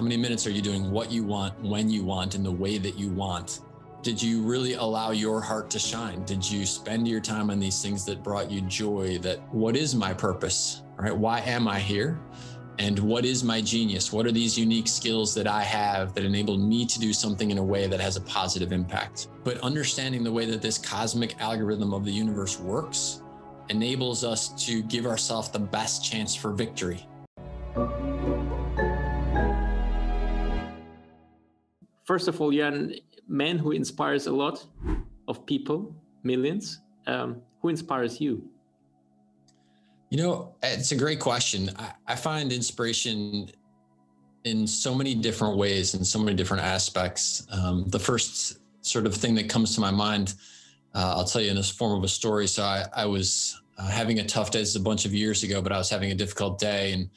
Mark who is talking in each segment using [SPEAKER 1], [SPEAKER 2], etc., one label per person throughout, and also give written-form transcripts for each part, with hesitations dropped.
[SPEAKER 1] How many minutes are you doing what you want, when you want, in the way that you want? Did you really allow your heart to shine? Did you spend your time on these things that brought you joy? That what is my purpose, right? Why am I here? And what is my genius? What are these unique skills that I have that enable me to do something in a way that has a positive impact? But understanding the way that this cosmic algorithm of the universe works enables us to give ourselves the best chance for victory.
[SPEAKER 2] First of all, you're a man who inspires a lot of people, millions. Who inspires you?
[SPEAKER 1] You know, it's a great question. I find inspiration in so many different ways, in so many different aspects. The first sort of thing that comes to my mind, I'll tell you in this form of a story. So I was having a tough day. This is a bunch of years ago, but I was having a difficult day. And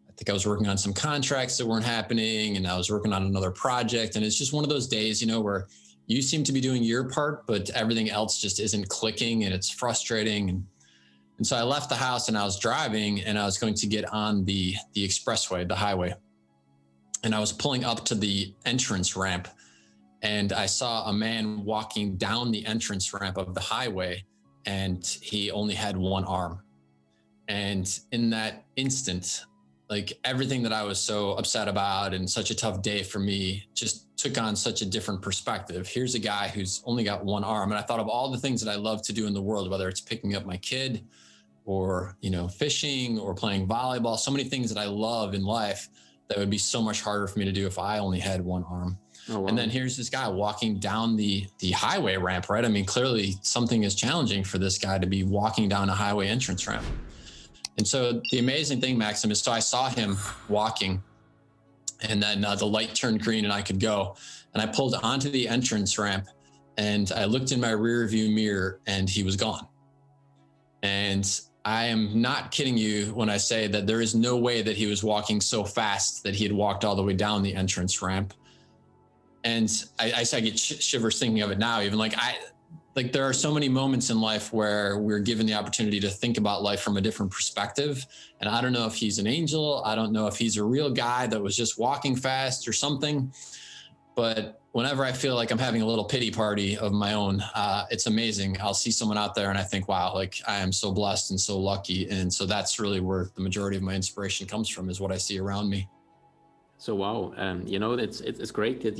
[SPEAKER 1] I think I was working on some contracts that weren't happening, and I was working on another project. And it's just one of those days, you know, where you seem to be doing your part, but everything else just isn't clicking, and it's frustrating. And so I left the house and I was driving, and I was going to get on the expressway, the highway. And I was pulling up to the entrance ramp, and I saw a man walking down the entrance ramp of the highway, and he only had one arm. And in that instant, like everything that I was so upset about and such a tough day for me just took on such a different perspective. Here's a guy who's only got one arm. And I thought of all the things that I love to do in the world, whether it's picking up my kid or, you know, fishing or playing volleyball, so many things that I love in life that would be so much harder for me to do if I only had one arm. Oh, wow. And then here's this guy walking down the highway ramp, right? I mean, clearly something is challenging for this guy to be walking down a highway entrance ramp. And so the amazing thing, Maxim, is so I saw him walking, and then the light turned green and I could go. And I pulled onto the entrance ramp, and I looked in my rear view mirror, and he was gone. And I am not kidding you when I say that there is no way that he was walking so fast that he had walked all the way down the entrance ramp. And I get shivers thinking of it now, even like there are so many moments in life where we're given the opportunity to think about life from a different perspective. And I don't know if he's an angel. I don't know if he's a real guy that was just walking fast or something. But whenever I feel like I'm having a little pity party of my own, it's amazing. I'll see someone out there and I think, wow, like I am so blessed and so lucky. And so that's really where the majority of my inspiration comes from, is what I see around me. So,
[SPEAKER 2] wow. You know, it's great that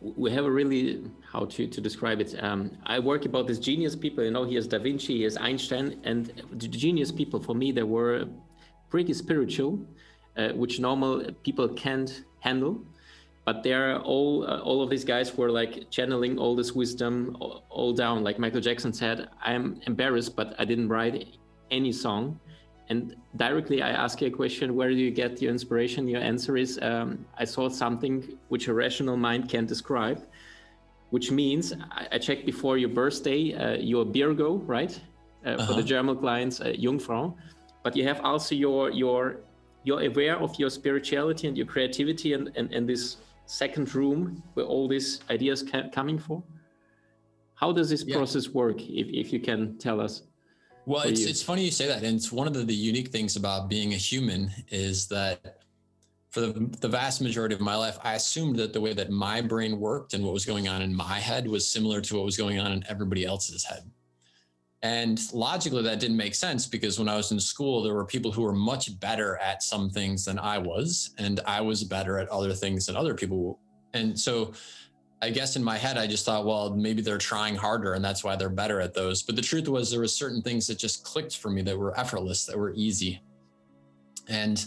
[SPEAKER 2] we have a really, how to describe it. I work about these genius people, you know, here's Da Vinci, here's Einstein, and the genius people for me, they were pretty spiritual, which normal people can't handle. But they're all of these guys were like channeling all this wisdom all down. Like Michael Jackson said, I'm embarrassed, but I didn't write any song. And directly I ask you a question, where do you get your inspiration? Your answer is, I saw something which a rational mind can't describe, which means I checked before your birthday, you're Virgo, right? For the German clients, Jungfrau. But you have also you're aware of your spirituality and your creativity and this second room where all these ideas coming from. How does this process work, if you can tell us?
[SPEAKER 1] Well, it's funny you say that. And it's one of the unique things about being a human is that for the vast majority of my life, I assumed that the way that my brain worked and what was going on in my head was similar to what was going on in everybody else's head. And logically, that didn't make sense, because when I was in school, there were people who were much better at some things than I was, and I was better at other things than other people were. And so I guess in my head, I just thought, well, maybe they're trying harder and that's why they're better at those. But the truth was, there were certain things that just clicked for me that were effortless, that were easy. And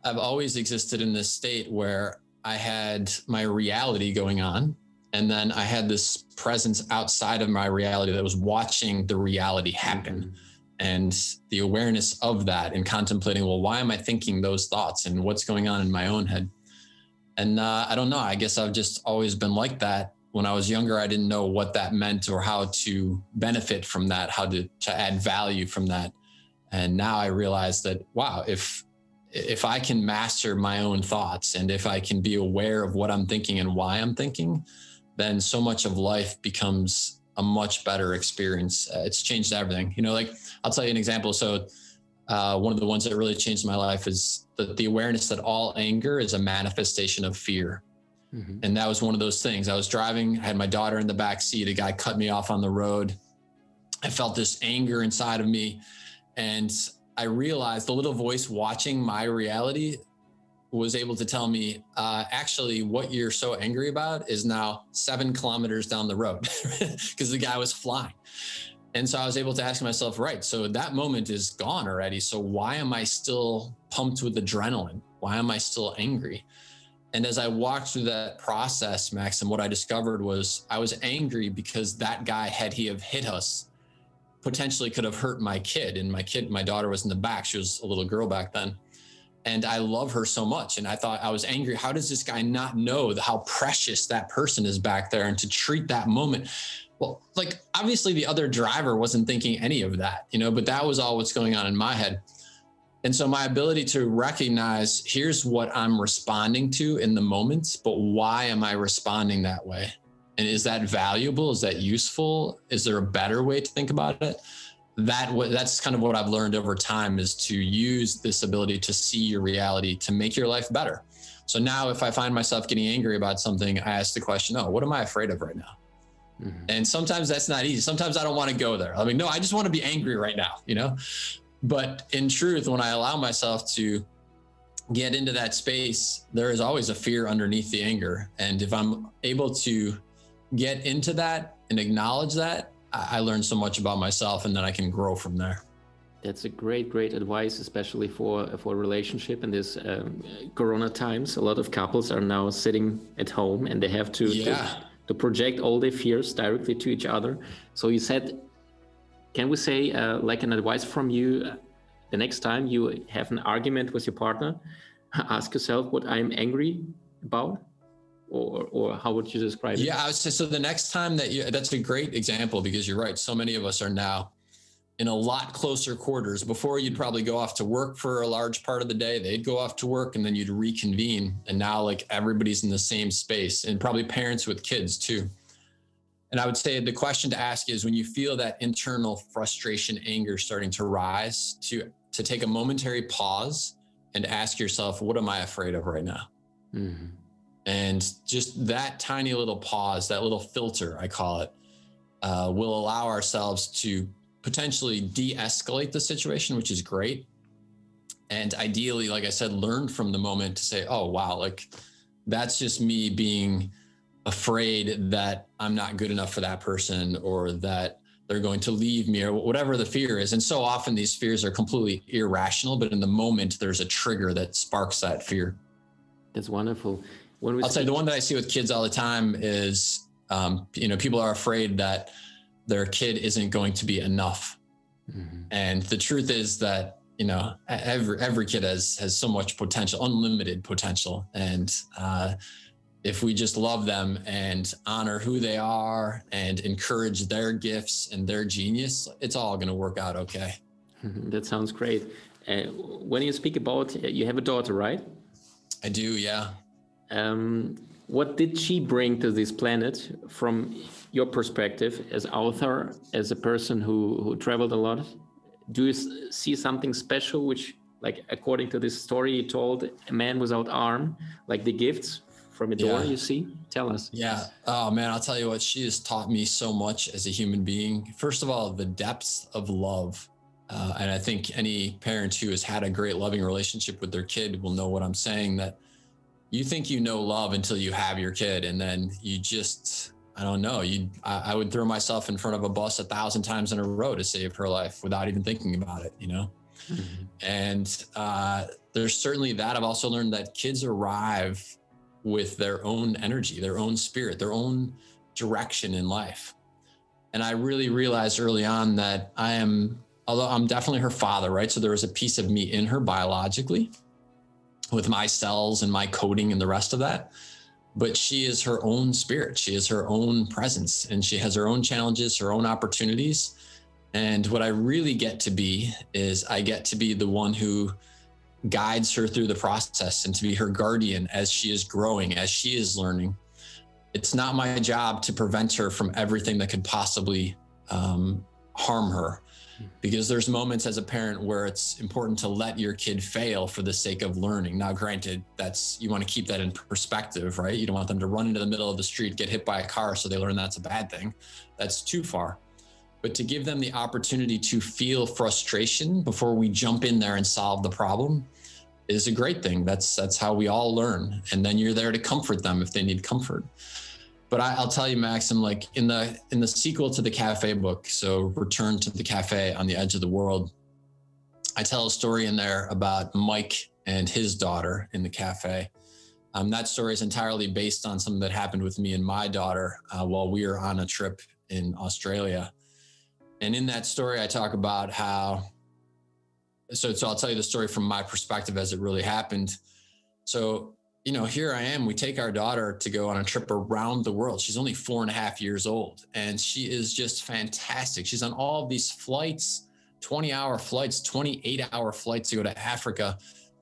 [SPEAKER 1] I've always existed in this state where I had my reality going on, and then I had this presence outside of my reality that was watching the reality happen. And the awareness of that and contemplating, well, why am I thinking those thoughts and what's going on in my own head? And I don't know, I guess I've just always been like that. When I was younger, I didn't know what that meant or how to benefit from that, how to add value from that. And now I realize that, wow, if I can master my own thoughts, and if I can be aware of what I'm thinking and why I'm thinking, then so much of life becomes a much better experience. It's changed everything. You know, like I'll tell you an example. So one of the ones that really changed my life is the awareness that all anger is a manifestation of fear. Mm-hmm. And that was one of those things. I was driving, I had my daughter in the back seat, a guy cut me off on the road. I felt this anger inside of me. And I realized the little voice watching my reality was able to tell me, actually, what you're so angry about is now 7 kilometers down the road because the guy was flying. And so I was able to ask myself, right, so that moment is gone already. So why am I still pumped with adrenaline? Why am I still angry? And as I walked through that process, Maxim, what I discovered was I was angry because that guy, had he have hit us, potentially could have hurt my kid. And my daughter was in the back. She was a little girl back then. And I love her so much. And I thought, I was angry. How does this guy not know how precious that person is back there, and to treat that moment? Well, like, obviously the other driver wasn't thinking any of that, but that was all what's going on in my head. And so my ability to recognize, here's what I'm responding to in the moment, but why am I responding that way? And is that valuable? Is that useful? Is there a better way to think about it? That's kind of what I've learned over time, is to use this ability to see your reality to make your life better. So now if I find myself getting angry about something, I ask the question, what am I afraid of right now? Mm-hmm. And sometimes that's not easy. Sometimes I don't want to go there. I mean, no, I just want to be angry right now, But in truth, when I allow myself to get into that space, there is always a fear underneath the anger. And if I'm able to get into that and acknowledge that, I learn so much about myself, and then I can grow from there.
[SPEAKER 2] That's a great advice, especially for a relationship in this Corona times. A lot of couples are now sitting at home, and they have to project all their fears directly to each other. So you said, can we say like an advice from you, the next time you have an argument with your partner, ask yourself what I'm angry about? Or how would you describe it?
[SPEAKER 1] Yeah, I would say, so the next time that's a great example, because you're right. So many of us are now in a lot closer quarters. Before, you'd probably go off to work for a large part of the day. They'd go off to work, and then you'd reconvene. And now, like, everybody's in the same space, and probably parents with kids too. And I would say the question to ask is, when you feel that internal frustration, anger starting to rise, to take a momentary pause and ask yourself, what am I afraid of right now? Mm-hmm. And just that tiny little pause, that little filter, I call it, will allow ourselves to potentially de-escalate the situation, which is great. And ideally, like I said, learn from the moment to say, oh, wow, like, that's just me being afraid that I'm not good enough for that person, or that they're going to leave me, or whatever the fear is. And so often these fears are completely irrational, but in the moment, there's a trigger that sparks that fear.
[SPEAKER 2] That's wonderful.
[SPEAKER 1] I'll say the one that I see with kids all the time is, people are afraid that their kid isn't going to be enough. Mm-hmm. And the truth is that, every kid has so much potential, unlimited potential. And if we just love them and honor who they are and encourage their gifts and their genius, it's all going to work out okay.
[SPEAKER 2] That sounds great. When you speak about, you have a daughter, right?
[SPEAKER 1] I do, yeah.
[SPEAKER 2] What did she bring to this planet from your perspective as author, as a person who traveled a lot? Do you see something special, which, like, according to this story you told, a man without arm, like the gifts from a door, you see? Tell us.
[SPEAKER 1] Yeah. Oh man, I'll tell you what, she has taught me so much as a human being. First of all, the depths of love. And I think any parent who has had a great loving relationship with their kid will know what I'm saying, that you think you know love until you have your kid. And then you just, I don't know, I would throw myself in front of a bus 1,000 times in a row to save her life without even thinking about it, Mm-hmm. And there's certainly that. I've also learned that kids arrive with their own energy, their own spirit, their own direction in life. And I really realized early on that although I'm definitely her father, right? So there was a piece of me in her biologically, with my cells and my coding and the rest of that. But she is her own spirit. She is her own presence, and she has her own challenges, her own opportunities. And what I really get to be is I get to be the one who guides her through the process, and to be her guardian as she is growing, as she is learning. It's not my job to prevent her from everything that could possibly harm her. because there's moments as a parent where it's important to let your kid fail for the sake of learning. Now, granted, you want to keep that in perspective, right? You don't want them to run into the middle of the street, get hit by a car, so they learn that's a bad thing. That's too far. But to give them the opportunity to feel frustration before we jump in there and solve the problem is a great thing. That's how we all learn. And then you're there to comfort them if they need comfort. But I'll tell you, Maxim, like in the sequel to the cafe book, so Return to the Cafe on the Edge of the World, I tell a story in there about Mike and his daughter in the cafe. That story is entirely based on something that happened with me and my daughter while we were on a trip in Australia. And in that story, I talk about so I'll tell you the story from my perspective as it really happened. So, here I am, we take our daughter to go on a trip around the world. She's only 4.5 years old, and she is just fantastic. She's on all of these flights, 20-hour flights, 28-hour flights to go to Africa.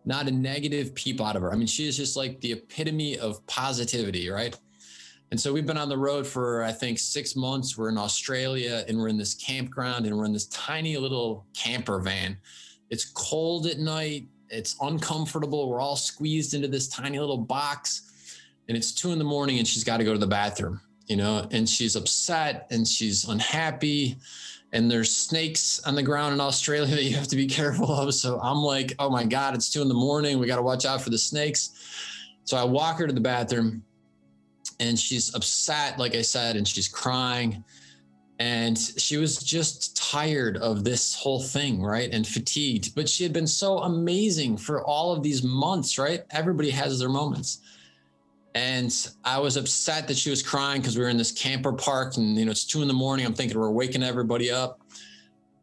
[SPEAKER 1] Not a negative peep out of her. I mean, she is just like the epitome of positivity, right? And so we've been on the road for, I think, 6 months. We're in Australia, and we're in this campground, and we're in this tiny little camper van. It's cold at night. It's uncomfortable. We're all squeezed into this tiny little box, and it's 2 a.m. and she's got to go to the bathroom, and she's upset and she's unhappy, and there's snakes on the ground in Australia that you have to be careful of. So I'm like, oh my God, it's 2 a.m. We got to watch out for the snakes. So I walk her to the bathroom, and she's upset, like I said, and she's crying. And she was just tired of this whole thing, right? And fatigued, but she had been so amazing for all of these months, right? Everybody has their moments. And I was upset that she was crying because we were in this camper park, and, it's 2 a.m. I'm thinking we're waking everybody up.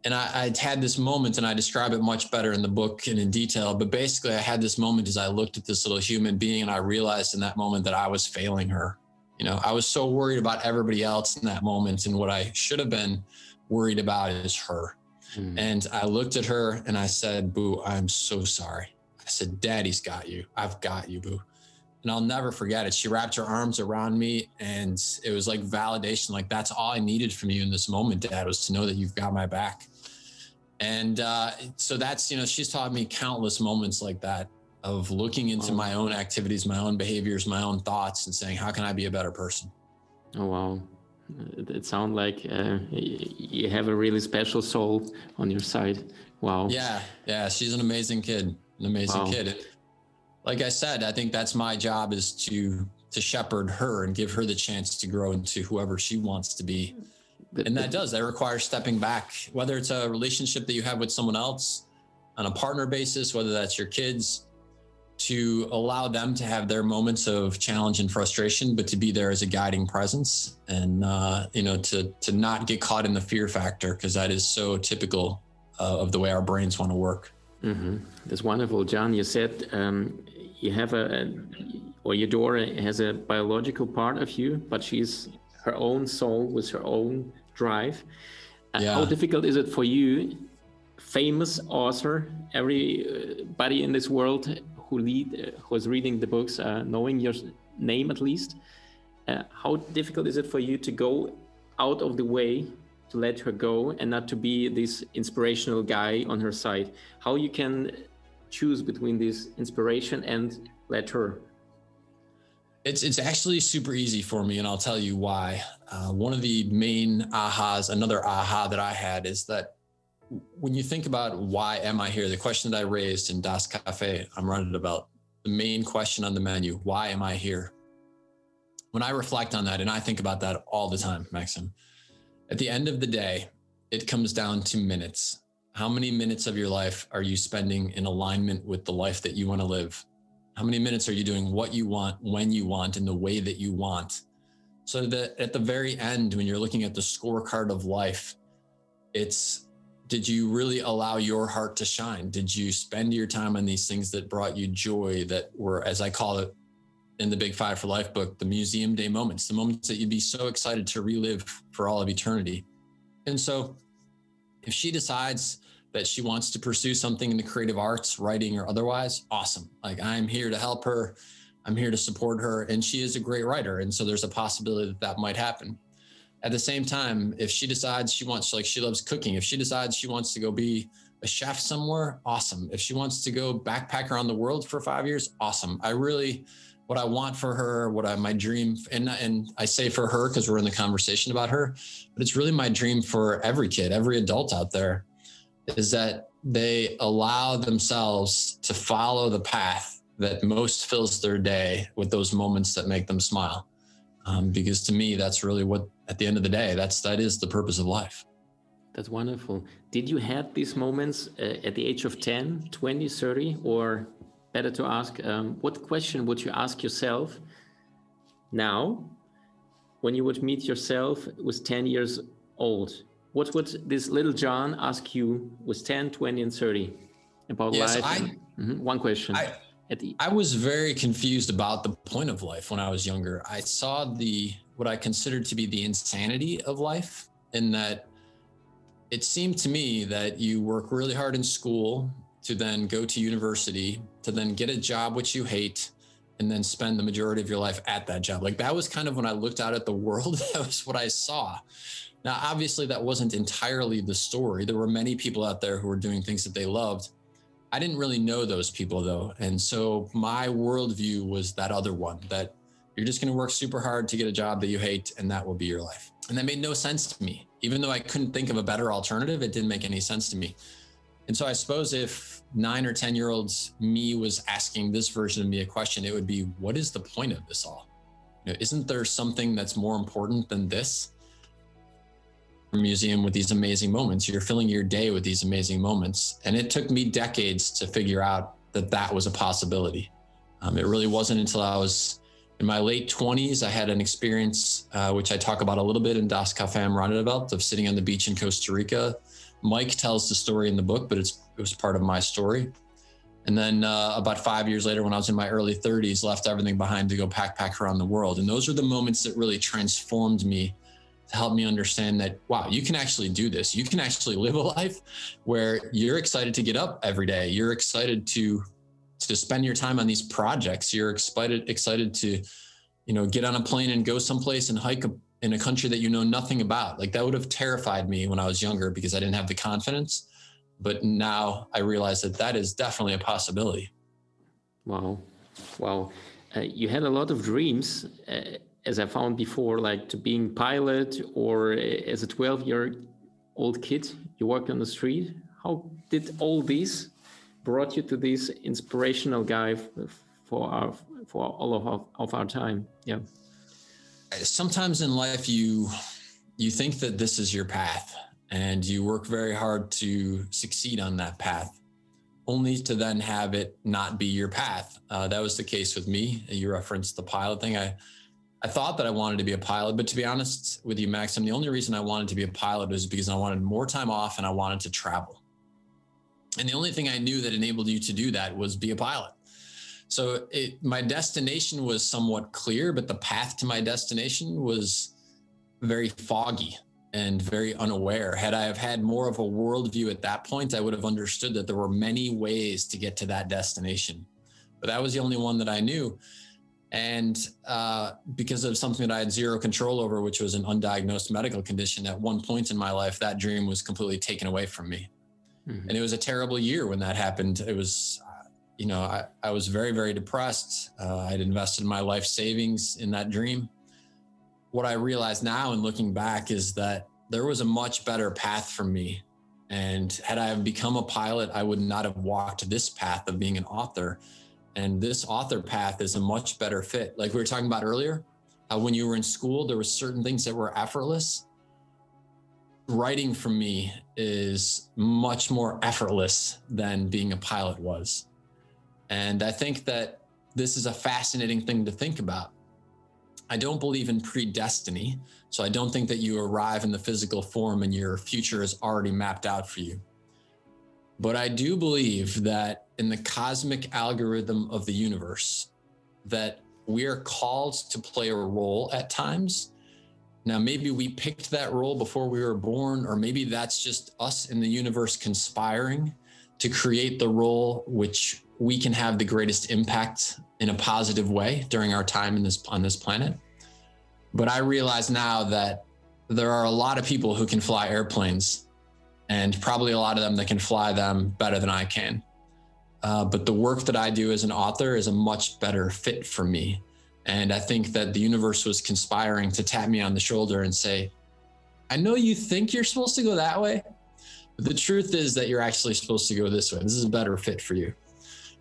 [SPEAKER 1] And I had this moment, and I describe it much better in the book and in detail. But basically I had this moment as I looked at this little human being, and I realized in that moment that I was failing her. I was so worried about everybody else in that moment, and what I should have been worried about is her. And I looked at her and I said, Boo, I'm so sorry. I said, Daddy's got you. I've got you, Boo. And I'll never forget it. She wrapped her arms around me, and it was like validation. Like, that's all I needed from you in this moment, Dad, was to know that you've got my back. And so that's, she's taught me countless moments like that, of looking into my own activities, my own behaviors, my own thoughts, and saying, how can I be a better person?
[SPEAKER 2] Oh, wow. It sounds like you have a really special soul on your side. Wow.
[SPEAKER 1] Yeah. She's an amazing kid, kid. Like I said, I think that's my job, is to shepherd her and give her the chance to grow into whoever she wants to be. And that requires stepping back, whether it's a relationship that you have with someone else on a partner basis, whether that's your kids, to allow them to have their moments of challenge and frustration, but to be there as a guiding presence, and, to not get caught in the fear factor, because that is so typical of the way our brains want to work.
[SPEAKER 2] Mm-hmm. That's wonderful. John, you said you have your daughter has a biological part of you, but she's her own soul with her own drive. How difficult is it for you, famous author, everybody in this world who's reading the books, knowing your name at least, how difficult is it for you to go out of the way to let her go and not to be this inspirational guy on her side? How you can choose between this inspiration and let her?
[SPEAKER 1] It's actually super easy for me, and I'll tell you why. One of the main another aha that I had, is that when you think about why am I here, the question that I raised in Das Cafe, I'm running about the main question on the menu, why am I here? When I reflect on that, and I think about that all the time, Maxim, at the end of the day, it comes down to minutes. How many minutes of your life are you spending in alignment with the life that you want to live? How many minutes are you doing what you want, when you want, in the way that you want? So that at the very end, when you're looking at the scorecard of life, it's, did you really allow your heart to shine? Did you spend your time on these things that brought you joy, that were, as I call it in the Big Five for Life book, the museum day moments, the moments that you'd be so excited to relive for all of eternity? And so if she decides that she wants to pursue something in the creative arts, writing or otherwise, awesome. Like, I'm here to help her. I'm here to support her. And she is a great writer. And so there's a possibility that that might happen. At the same time, if she decides she wants, like, she loves cooking, if she decides she wants to go be a chef somewhere, awesome. If she wants to go backpack around the world for 5 years, awesome. What I want for her, my dream, and I say for her because we're in the conversation about her, but it's really my dream for every kid, every adult out there, is that they allow themselves to follow the path that most fills their day with those moments that make them smile. Because to me, that's really what, at the end of the day, that is the purpose of life.
[SPEAKER 2] That's wonderful. Did you have these moments at the age of 10, 20, 30, or better to ask, what question would you ask yourself now when you would meet yourself with 10 years old? What would this little John ask you with 10, 20, and 30 about life? One question. I was very confused about the point of life when I was younger. I saw what I considered to be the insanity of life, in that it seemed to me that you work really hard in school to then go to university, to then get a job which you hate, and then spend the majority of your life at that job. Like, that was kind of when I looked out at the world, that was what I saw. Now, obviously, that wasn't entirely the story. There were many people out there who were doing things that they loved. I didn't really know those people, though. And so my worldview was that other one, that you're just going to work super hard to get a job that you hate, and that will be your life. And that made no sense to me. Even though I couldn't think of a better alternative, it didn't make any sense to me. And so I suppose if 9 or 10-year-olds me was asking this version of me a question, it would be, what is the point of this all? Isn't there something that's more important than this? Museum with these amazing moments. You're filling your day with these amazing moments. And it took me decades to figure out that was a possibility. It really wasn't until I was in my late 20s, I had an experience, which I talk about a little bit in Das Café am Rande der Welt, of sitting on the beach in Costa Rica. Mike tells the story in the book, but it was part of my story. And then about 5 years later, when I was in my early 30s, left everything behind to go backpack around the world. And those are the moments that really transformed me, to help me understand that, wow, you can actually do this. You can actually live a life where you're excited to get up every day. You're excited to spend your time on these projects. You're excited to, get on a plane and go someplace and hike in a country that you know nothing about. Like, that would have terrified me when I was younger because I didn't have the confidence. But now I realize that is definitely a possibility. Wow. You had a lot of dreams, as I found before, like to being pilot, or as a 12-year-old kid, you worked on the street. How did all these brought you to this inspirational guy for all of our time? Yeah.
[SPEAKER 1] Sometimes in life, you think that this is your path, and you work very hard to succeed on that path, only to then have it not be your path. That was the case with me. You referenced the pilot thing. I thought that I wanted to be a pilot, but to be honest with you, Maxim, the only reason I wanted to be a pilot was because I wanted more time off and I wanted to travel. And the only thing I knew that enabled you to do that was be a pilot. So my destination was somewhat clear, but the path to my destination was very foggy and very unaware. Had I have had more of a worldview at that point, I would have understood that there were many ways to get to that destination. But that was the only one that I knew. And because of something that I had zero control over, which was an undiagnosed medical condition, at one point in my life, that dream was completely taken away from me. Mm-hmm. And it was a terrible year when that happened. It was, I was very, very depressed. I'd invested my life savings in that dream. What I realize now in looking back is that there was a much better path for me. And had I become a pilot, I would not have walked this path of being an author. And this author path is a much better fit. Like we were talking about earlier, when you were in school, there were certain things that were effortless. Writing for me is much more effortless than being a pilot was. And I think that this is a fascinating thing to think about. I don't believe in predestiny. So I don't think that you arrive in the physical form and your future is already mapped out for you. But I do believe that in the cosmic algorithm of the universe, that we are called to play a role at times. Now, maybe we picked that role before we were born, or maybe that's just us in the universe conspiring to create the role which we can have the greatest impact in a positive way during our time on this planet. But I realize now that there are a lot of people who can fly airplanes, and probably a lot of them that can fly them better than I can. But the work that I do as an author is a much better fit for me. And I think that the universe was conspiring to tap me on the shoulder and say, I know you think you're supposed to go that way, but the truth is that you're actually supposed to go this way. This is a better fit for you.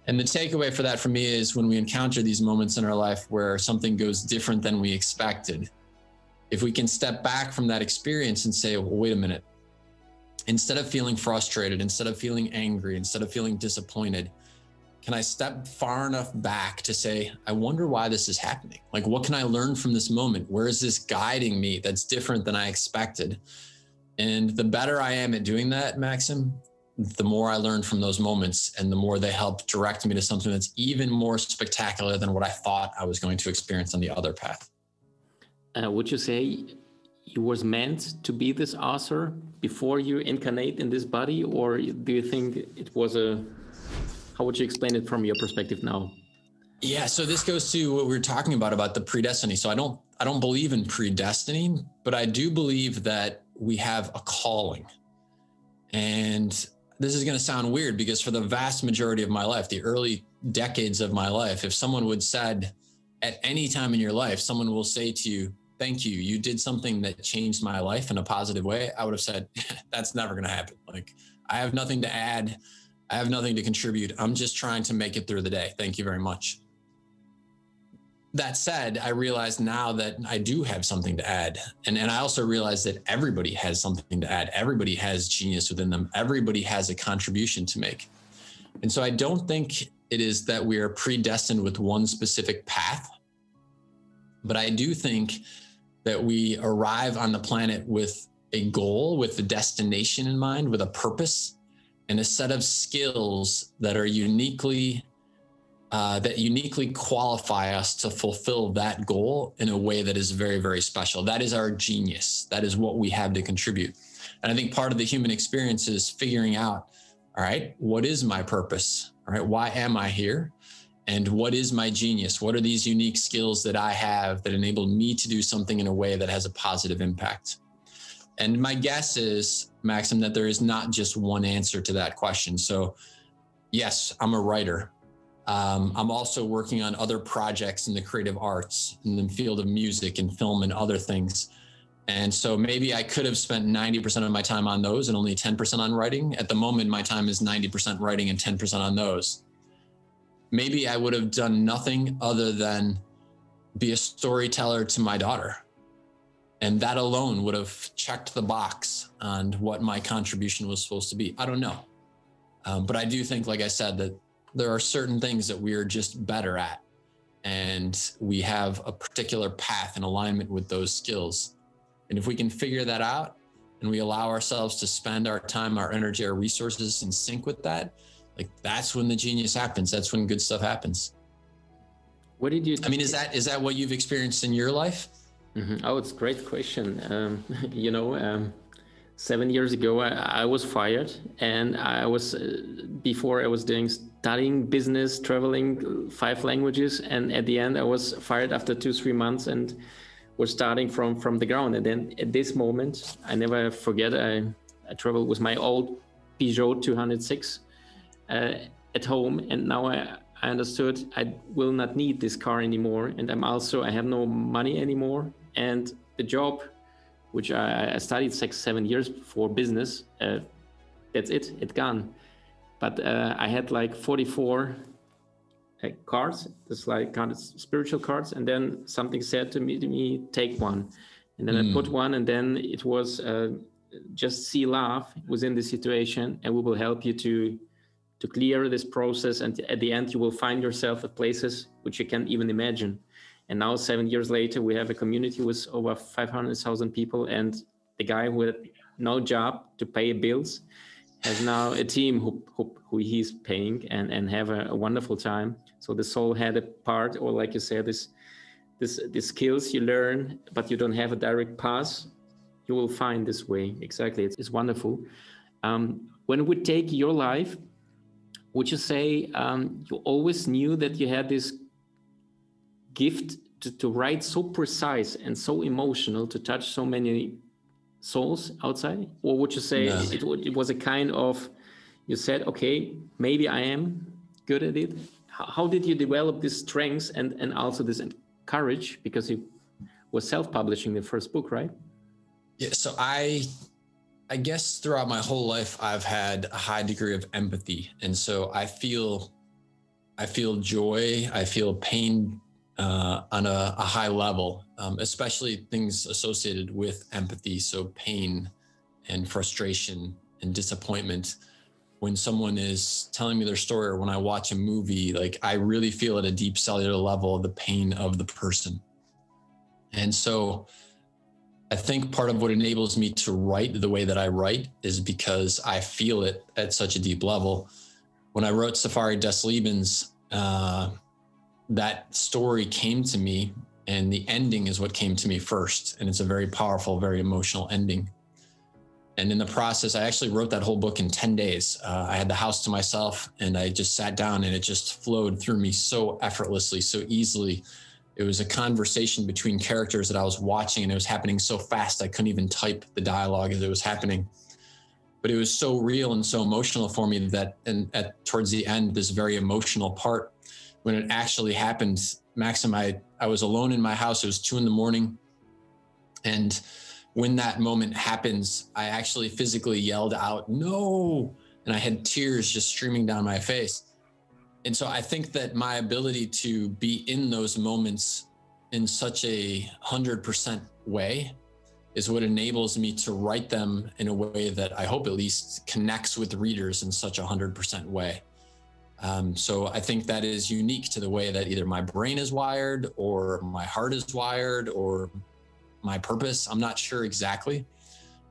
[SPEAKER 1] And the takeaway for that for me is when we encounter these moments in our life where something goes different than we expected, if we can step back from that experience and say, well, wait a minute, instead of feeling frustrated, instead of feeling angry, instead of feeling disappointed, can I step far enough back to say, I wonder why this is happening? Like, what can I learn from this moment? Where is this guiding me that's different than I expected? And the better I am at doing that, Maxim, the more I learn from those moments and the more they help direct me to something that's even more spectacular than what I thought I was going to experience on the other path.
[SPEAKER 2] Would you say you was meant to be this author before you incarnate in this body? Or do you think it was how would you explain it from your perspective now?
[SPEAKER 1] Yeah, so this goes to what we were talking about the predestiny. So I don't believe in predestining, but I do believe that we have a calling. And this is going to sound weird because for the vast majority of my life, the early decades of my life, if someone would said at any time in your life, someone will say to you, thank you, you did something that changed my life in a positive way, I would have said, that's never going to happen. Like, I have nothing to add. I have nothing to contribute. I'm just trying to make it through the day. Thank you very much. That said, I realize now that I do have something to add. And I also realize that everybody has something to add. Everybody has genius within them. Everybody has a contribution to make. And so I don't think it is that we are predestined with one specific path, but I do think that we arrive on the planet with a goal, with a destination in mind, with a purpose, and a set of skills that are uniquely qualify us to fulfill that goal in a way that is very, very special. That is our genius. That is what we have to contribute. And I think part of the human experience is figuring out, all right, what is my purpose? All right, why am I here? And what is my genius? What are these unique skills that I have that enable me to do something in a way that has a positive impact? And my guess is, Maxim, that there is not just one answer to that question. So yes, I'm a writer. I'm also working on other projects in the creative arts, in the field of music and film and other things. And so maybe I could have spent 90% of my time on those and only 10% on writing. At the moment, my time is 90% writing and 10% on those. Maybe I would have done nothing other than be a storyteller to my daughter. And that alone would have checked the box on what my contribution was supposed to be. I don't know. But I do think, like I said, that there are certain things that we are just better at. And we have a particular path in alignment with those skills. And if we can figure that out and we allow ourselves to spend our time, our energy, our resources in sync with that, like, that's when the genius happens. That's when good stuff happens.
[SPEAKER 2] What did you?
[SPEAKER 1] I mean, is that what you've experienced in your life?
[SPEAKER 2] Mm-hmm. Oh, it's a great question. 7 years ago, I was fired, and I was before I was studying business, traveling 5 languages, and at the end I was fired after 2-3 months, and was starting from the ground. And then at this moment, I never forget, I traveled with my old Peugeot 206 at home, and now I understood I will not need this car anymore, and I have no money anymore, and the job which I studied 6-7 years for business, that's it's gone. But I had like 44 cards, it's like kind of spiritual cards, and then something said to me, take one. And then I put one, and then it was just see love within the situation, and we will help you to clear this process, and at the end you will find yourself at places which you can't even imagine. And now 7 years later, we have a community with over 500,000 people, and the guy with no job to pay bills has now a team who he's paying and have a wonderful time. So the soul had a part, or like you said, this skills you learn, but you don't have a direct path. You will find this way. Exactly, it's wonderful. When we take your life, would you say you always knew that you had this gift to write so precise and so emotional, to touch so many souls outside? Or would you say
[SPEAKER 1] No.
[SPEAKER 2] it was a kind of, you said, okay, maybe I am good at it? How did you develop these strengths and also this courage? Because you were self-publishing the first book, right?
[SPEAKER 1] Yeah, so I guess throughout my whole life, I've had a high degree of empathy. And so I feel joy, I feel pain on a high level, especially things associated with empathy. So pain and frustration and disappointment. When someone is telling me their story or when I watch a movie, like I really feel at a deep cellular level the pain of the person. And so I think part of what enables me to write the way that I write is because I feel it at such a deep level. When I wrote Safari des Lebens, that story came to me, and the ending is what came to me first. And it's a very powerful, very emotional ending. And in the process, I actually wrote that whole book in 10 days. I had the house to myself, and I just sat down, and it just flowed through me so effortlessly, so easily. It was a conversation between characters that I was watching, and it was happening so fast I couldn't even type the dialogue as it was happening. But it was so real and so emotional for me that, towards the end, this very emotional part, when it actually happened, Maxim, I was alone in my house. It was 2 a.m. And when that moment happens, I actually physically yelled out, "No!" And I had tears just streaming down my face. And so I think that my ability to be in those moments in such a 100% way is what enables me to write them in a way that I hope at least connects with readers in such a 100% way. So I think that is unique to the way that either my brain is wired or my heart is wired or my purpose. I'm not sure exactly,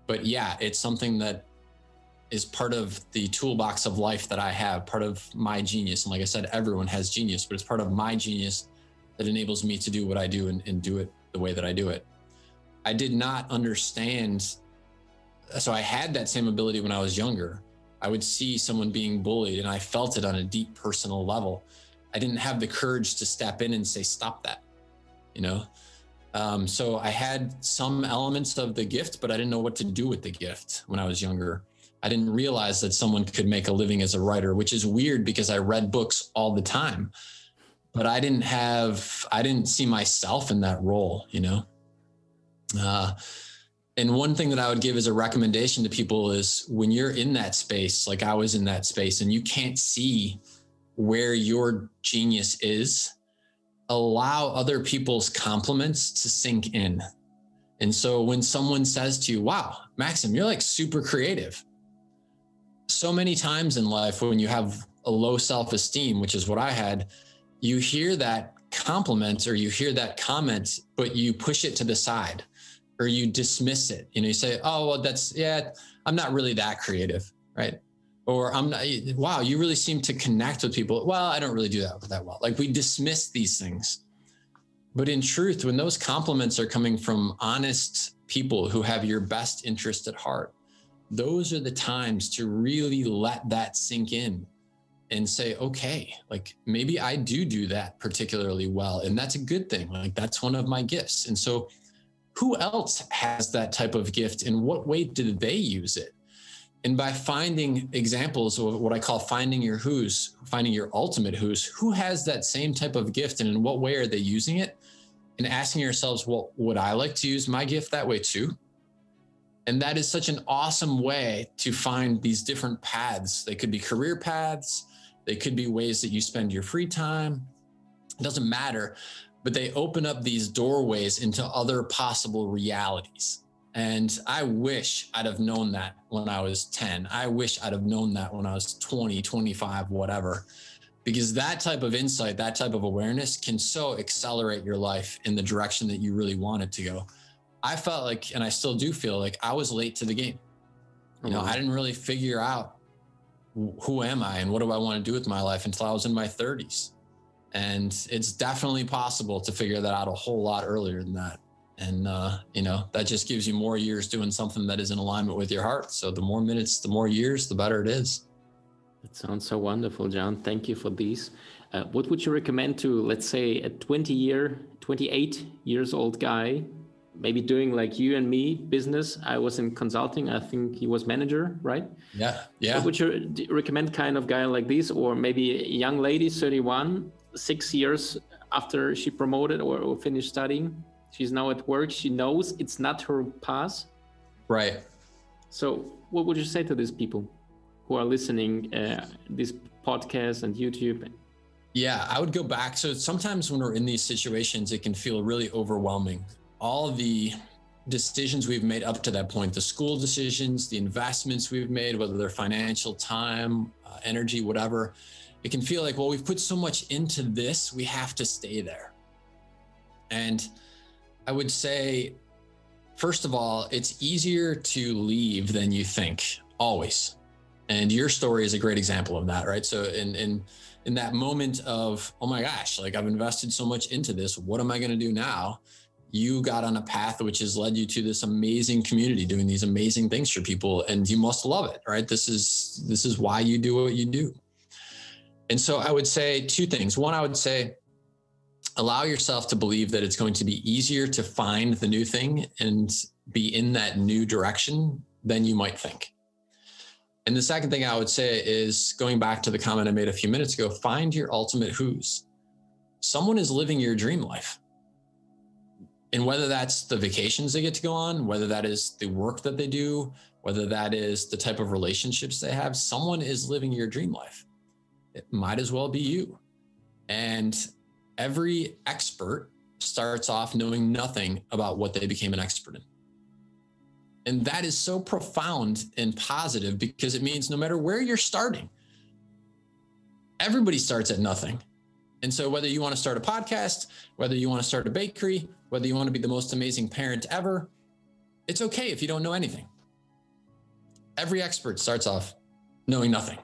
[SPEAKER 1] but yeah, it's something that is part of the toolbox of life that I have, part of my genius. And like I said, everyone has genius, but it's part of my genius that enables me to do what I do and do it the way that I do it. I did not understand. So I had that same ability when I was younger. I would see someone being bullied and I felt it on a deep personal level. I didn't have the courage to step in and say, "Stop that," you know? So I had some elements of the gift, but I didn't know what to do with the gift when I was younger. I didn't realize that someone could make a living as a writer, which is weird because I read books all the time, but I didn't see myself in that role, you know? And one thing that I would give as a recommendation to people is when you're in that space, like I was in that space, and you can't see where your genius is, allow other people's compliments to sink in. And so when someone says to you, "Wow, Maxim, you're like super creative." So many times in life, when you have a low self-esteem, which is what I had, you hear that compliment or you hear that comment, but you push it to the side or you dismiss it. You know, you say, "Oh, well, I'm not really that creative," right? Or "I'm not, wow, you really seem to connect with people." "Well, I don't really do that well." Like we dismiss these things. But in truth, when those compliments are coming from honest people who have your best interest at heart, those are the times to really let that sink in and say, "Okay, like maybe I do that particularly well. And that's a good thing. Like that's one of my gifts." And so who else has that type of gift? In what way do they use it? And by finding examples of what I call finding your who's, finding your ultimate who's, who has that same type of gift and in what way are they using it? And asking yourselves, well, would I like to use my gift that way too? And that is such an awesome way to find these different paths. They could be career paths. They could be ways that you spend your free time. It doesn't matter, but they open up these doorways into other possible realities. And I wish I'd have known that when I was 10. I wish I'd have known that when I was 20, 25, whatever, because that type of insight, that type of awareness can so accelerate your life in the direction that you really want it to go. I felt like, and I still do feel like I was late to the game. You know, I didn't really figure out who am I and what do I want to do with my life until I was in my 30s. And it's definitely possible to figure that out a whole lot earlier than that. And, you know, that just gives you more years doing something that is in alignment with your heart. So the more minutes, the more years, the better it is.
[SPEAKER 2] That sounds so wonderful, John. Thank you for these. What would you recommend to, let's say, a 28 years old guy, maybe doing like you and me business. I was in consulting. I think he was manager, right?
[SPEAKER 1] Yeah. Yeah.
[SPEAKER 2] What would you recommend kind of guy like this, or maybe a young lady, 31, 6 years after she promoted or finished studying? She's now at work. She knows it's not her path.
[SPEAKER 1] Right.
[SPEAKER 2] So what would you say to these people who are listening this podcast and YouTube?
[SPEAKER 1] Yeah, I would go back. So sometimes when we're in these situations, it can feel really overwhelming. All the decisions we've made up to that point, the school decisions, the investments we've made, whether they're financial, time, energy, whatever, it can feel like, well, we've put so much into this, we have to stay there. And I would say, first of all, it's easier to leave than you think, always. And your story is a great example of that, right? So in that moment of, oh my gosh, like I've invested so much into this, what am I going to do now? You got on a path which has led you to this amazing community doing these amazing things for people, and you must love it, right? This is why you do what you do. And so I would say two things. One, I would say, allow yourself to believe that it's going to be easier to find the new thing and be in that new direction than you might think. And the second thing I would say is, going back to the comment I made a few minutes ago, find your ultimate who's. Someone is living your dream life. And whether that's the vacations they get to go on, whether that is the work that they do, whether that is the type of relationships they have, someone is living your dream life. It might as well be you. And every expert starts off knowing nothing about what they became an expert in. And that is so profound and positive, because it means no matter where you're starting, everybody starts at nothing. And so whether you want to start a podcast, whether you want to start a bakery, whether you want to be the most amazing parent ever, it's okay if you don't know anything. Every expert starts off knowing nothing.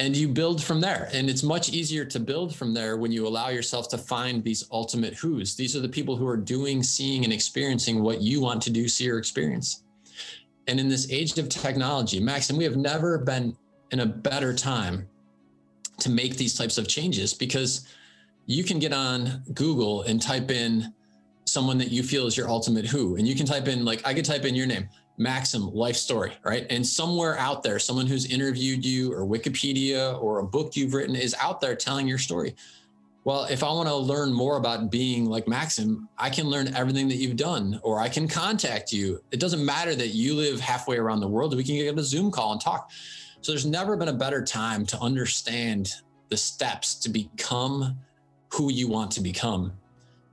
[SPEAKER 1] And you build from there. And it's much easier to build from there when you allow yourself to find these ultimate who's. These are the people who are doing, seeing, and experiencing what you want to do, see, or experience. And in this age of technology, Max, and we have never been in a better time to make these types of changes, because you can get on Google and type in someone that you feel is your ultimate who. And you can type in, like, I could type in your name, Maxim, life story, right? And somewhere out there, someone who's interviewed you, or Wikipedia, or a book you've written is out there telling your story. Well, if I want to learn more about being like Maxim, I can learn everything that you've done, or I can contact you. It doesn't matter that you live halfway around the world. We can get a Zoom call and talk. So there's never been a better time to understand the steps to become who you want to become.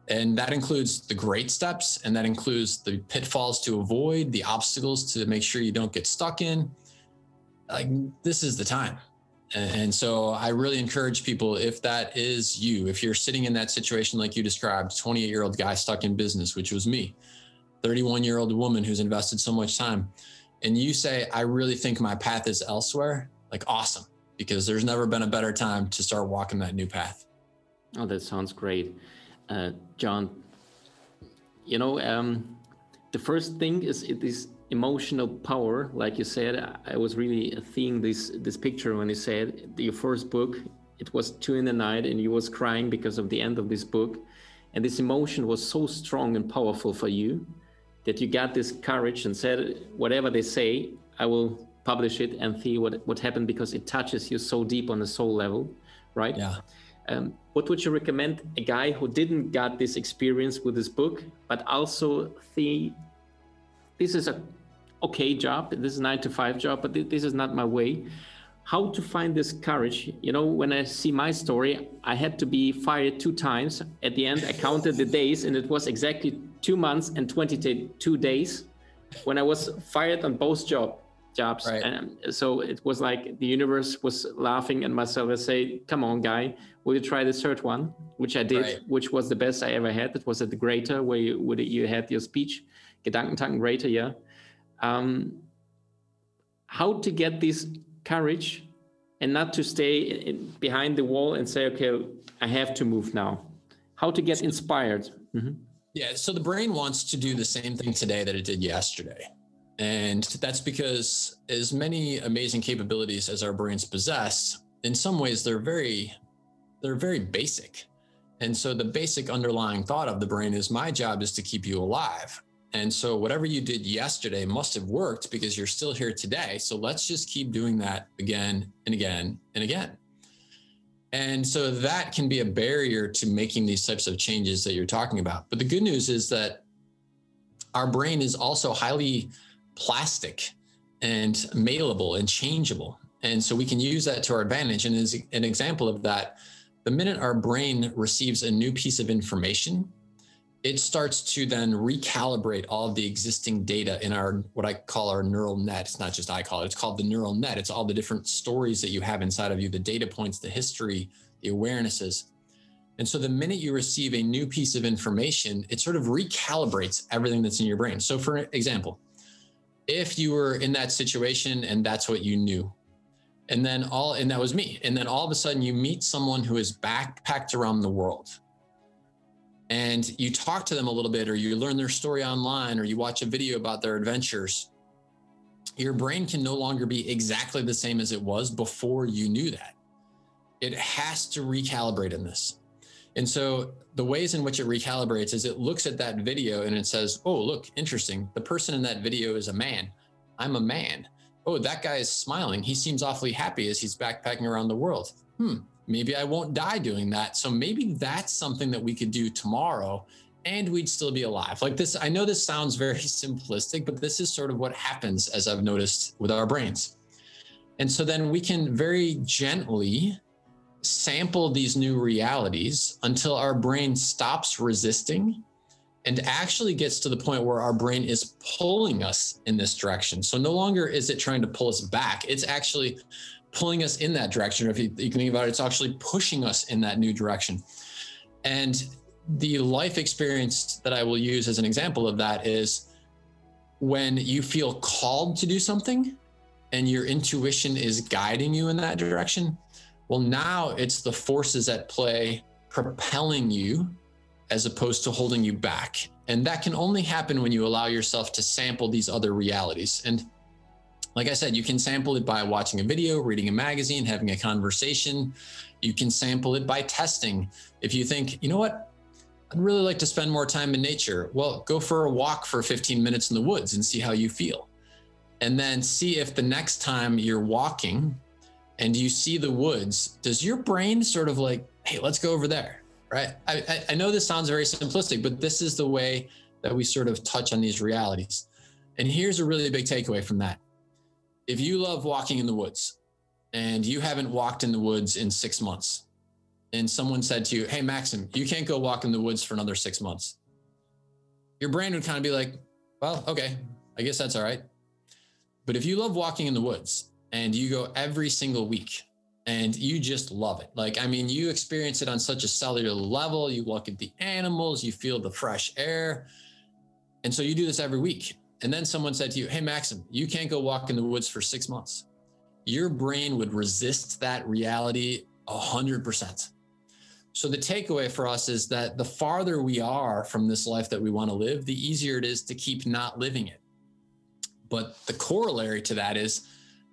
[SPEAKER 1] And that includes the great steps, and that includes the pitfalls to avoid, the obstacles to make sure you don't get stuck in. Like, this is the time. And so I really encourage people, if that is you, if you're sitting in that situation like you described, 28-year-old guy stuck in business, which was me, 31-year-old woman who's invested so much time, and you say, I really think my path is elsewhere, like, awesome, because there's never been a better time to start walking that new path.
[SPEAKER 2] Oh, that sounds great. John, you know, the first thing is this emotional power. Like you said, I was really seeing this picture when you said your first book, it was 2 a.m, and you was crying because of the end of this book. And this emotion was so strong and powerful for you that you got this courage and said, whatever they say, I will publish it and see what happened, because it touches you so deep on the soul level, right?
[SPEAKER 1] Yeah.
[SPEAKER 2] What would you recommend a guy who didn't got this experience with this book, but also see this is a okay job, this is a 9-to-5 job, but this is not my way? How to find this courage? You know, when I see my story, I had to be fired 2 times. At the end, I counted the days, and it was exactly 2 months and 22 days when I was fired on both jobs.
[SPEAKER 1] Right.
[SPEAKER 2] And so it was like the universe was laughing at myself and say, come on, guy, will you try the third one? Which I did, right. Which was the best I ever had. It was at the Greater, where you had your speech, Gedankentanken Greater, yeah. How to get this courage and not to stay behind the wall and say, okay, I have to move now. How to get inspired. Mm-hmm.
[SPEAKER 1] Yeah, so the brain wants to do the same thing today that it did yesterday. And that's because as many amazing capabilities as our brains possess, in some ways they're very basic. And so the basic underlying thought of the brain is my job is to keep you alive. And so whatever you did yesterday must have worked because you're still here today. So let's just keep doing that again and again and again. And so that can be a barrier to making these types of changes that you're talking about. But the good news is that our brain is also highly plastic and malleable and changeable. And so we can use that to our advantage. And as an example of that, the minute our brain receives a new piece of information, it starts to then recalibrate all of the existing data in our, what I call our neural net. It's not just I call it, it's called the neural net. It's all the different stories that you have inside of you, the data points, the history, the awarenesses. And so the minute you receive a new piece of information, it sort of recalibrates everything that's in your brain. So for example, if you were in that situation and that's what you knew, and that was me. And then all of a sudden you meet someone who is backpacked around the world, and you talk to them a little bit, or you learn their story online, or you watch a video about their adventures, your brain can no longer be exactly the same as it was before you knew that. It has to recalibrate in this. And so the ways in which it recalibrates is it looks at that video and it says, oh, look, interesting. The person in that video is a man. I'm a man. Oh, that guy is smiling. He seems awfully happy as he's backpacking around the world. Maybe I won't die doing that. So maybe that's something that we could do tomorrow and we'd still be alive. Like this, I know this sounds very simplistic, but this is sort of what happens, as I've noticed, with our brains. And so then we can very gently sample these new realities until our brain stops resisting and actually gets to the point where our brain is pulling us in this direction. So no longer is it trying to pull us back. It's actually pulling us in that direction. Or if you can think about it, it's actually pushing us in that new direction. And the life experience that I will use as an example of that is when you feel called to do something and your intuition is guiding you in that direction. Well, now it's the forces at play propelling you as opposed to holding you back. And that can only happen when you allow yourself to sample these other realities. And like I said, you can sample it by watching a video, reading a magazine, having a conversation. You can sample it by testing. If you think, you know what, I'd really like to spend more time in nature. Well, go for a walk for 15 minutes in the woods and see how you feel. And then see if the next time you're walking and you see the woods, does your brain sort of like, hey, let's go over there, right? I know this sounds very simplistic, but this is the way that we sort of touch on these realities. And here's a really big takeaway from that. If you love walking in the woods and you haven't walked in the woods in 6 months, and someone said to you, hey, Maxim, you can't go walk in the woods for another 6 months, your brain would kind of be like, well, okay, I guess that's all right. But if you love walking in the woods and you go every single week and you just love it, like, I mean, you experience it on such a cellular level, you look at the animals, you feel the fresh air. And so you do this every week. And then someone said to you, hey, Maxim, you can't go walk in the woods for 6 months. Your brain would resist that reality 100%. So the takeaway for us is that the farther we are from this life that we want to live, the easier it is to keep not living it. But the corollary to that is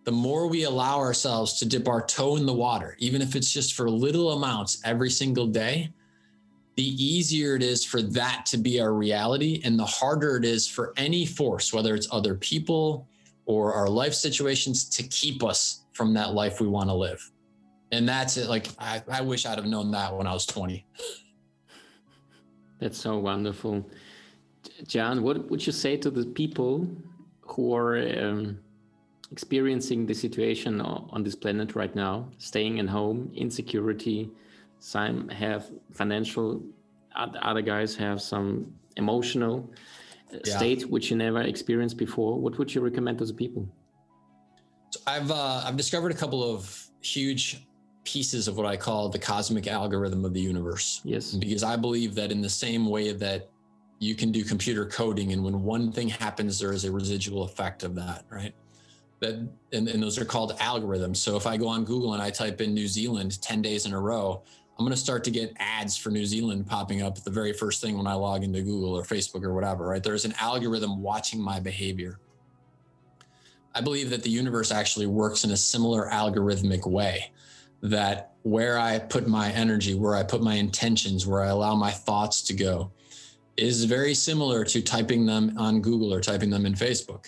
[SPEAKER 1] the more we allow ourselves to dip our toe in the water, even if it's just for little amounts every single day, the easier it is for that to be our reality, and the harder it is for any force, whether it's other people or our life situations, to keep us from that life we want to live. And that's it. Like, I wish I'd have known that when I was 20.
[SPEAKER 2] That's so wonderful. John, what would you say to the people who are experiencing the situation on this planet right now, staying at home, insecurity? Some have financial, other guys have some emotional state which you never experienced before. What would you recommend to the people?
[SPEAKER 1] So I've discovered a couple of huge pieces of what I call the cosmic algorithm of the universe.
[SPEAKER 2] Yes.
[SPEAKER 1] Because I believe that in the same way that you can do computer coding, and when one thing happens, there is a residual effect of that, right? And those are called algorithms. So if I go on Google and I type in New Zealand 10 days in a row, I'm going to start to get ads for New Zealand popping up the very first thing when I log into Google or Facebook or whatever, right? There's an algorithm watching my behavior. I believe that the universe actually works in a similar algorithmic way. that where I put my energy, where I put my intentions, where I allow my thoughts to go is very similar to typing them on Google or typing them in Facebook.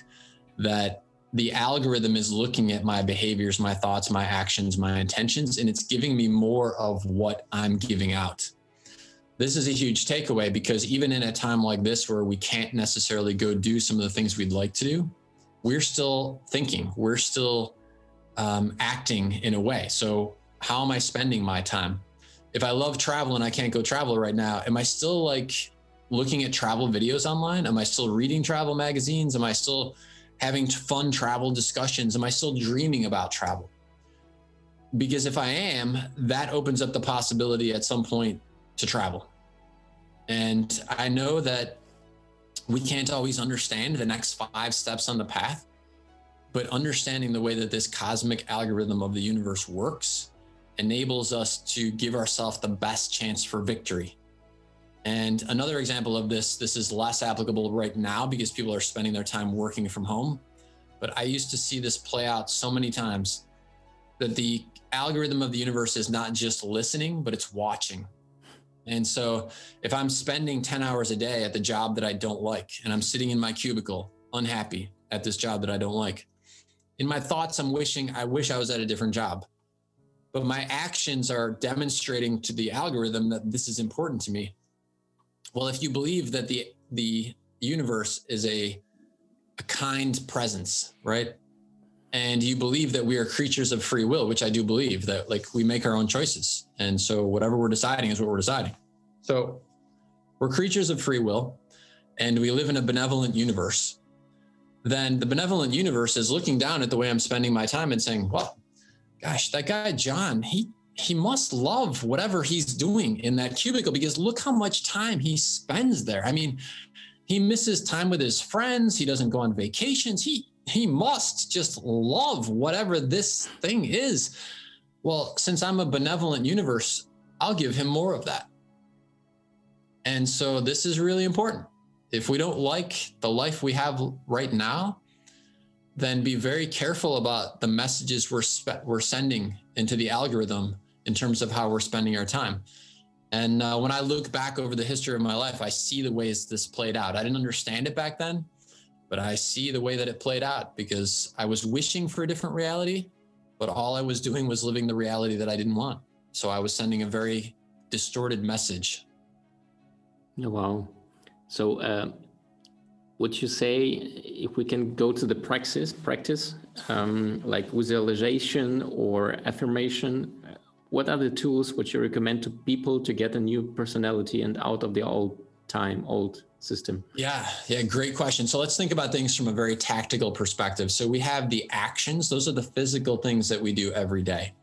[SPEAKER 1] That the algorithm is looking at my behaviors, my thoughts, my actions, my intentions, and it's giving me more of what I'm giving out. This is a huge takeaway, because even in a time like this where we can't necessarily go do some of the things we'd like to do, we're still thinking, we're still acting in a way. So how am I spending my time? If I love travel and I can't go travel right now, am I still like looking at travel videos online? Am I still reading travel magazines? Am I still having fun travel discussions? Am I still dreaming about travel? Because if I am, that opens up the possibility at some point to travel. And I know that we can't always understand the next 5 steps on the path, but understanding the way that this cosmic algorithm of the universe works enables us to give ourselves the best chance for victory. And another example of this is less applicable right now because people are spending their time working from home. But I used to see this play out so many times, that the algorithm of the universe is not just listening, but it's watching. And so if I'm spending 10 hours a day at the job that I don't like, and I'm sitting in my cubicle unhappy at this job that I don't like, in my thoughts, I wish I was at a different job. But my actions are demonstrating to the algorithm that this is important to me. Well, if you believe that the universe is a kind presence, right? And you believe that we are creatures of free will, which I do believe, that like we make our own choices. And so whatever we're deciding is what we're deciding. So we're creatures of free will, and we live in a benevolent universe. Then the benevolent universe is looking down at the way I'm spending my time and saying, well, gosh, that guy, John, he must love whatever he's doing in that cubicle, because look how much time he spends there. I mean, he misses time with his friends. He doesn't go on vacations. He must just love whatever this thing is. Well, since I'm a benevolent universe, I'll give him more of that. And so this is really important. If we don't like the life we have right now, then be very careful about the messages we're sending into the algorithm in terms of how we're spending our time. And when I look back over the history of my life, I see the ways this played out. I didn't understand it back then, but I see the way that it played out, because I was wishing for a different reality, but all I was doing was living the reality that I didn't want. So I was sending a very distorted message.
[SPEAKER 2] Oh, wow. So would you say, if we can go to the practice, like visualization or affirmation, what are the tools which you recommend to people to get a new personality and out of the old system? Yeah, great question. So let's think about things from a very tactical perspective. So we have the actions. Those are the physical things that we do every day.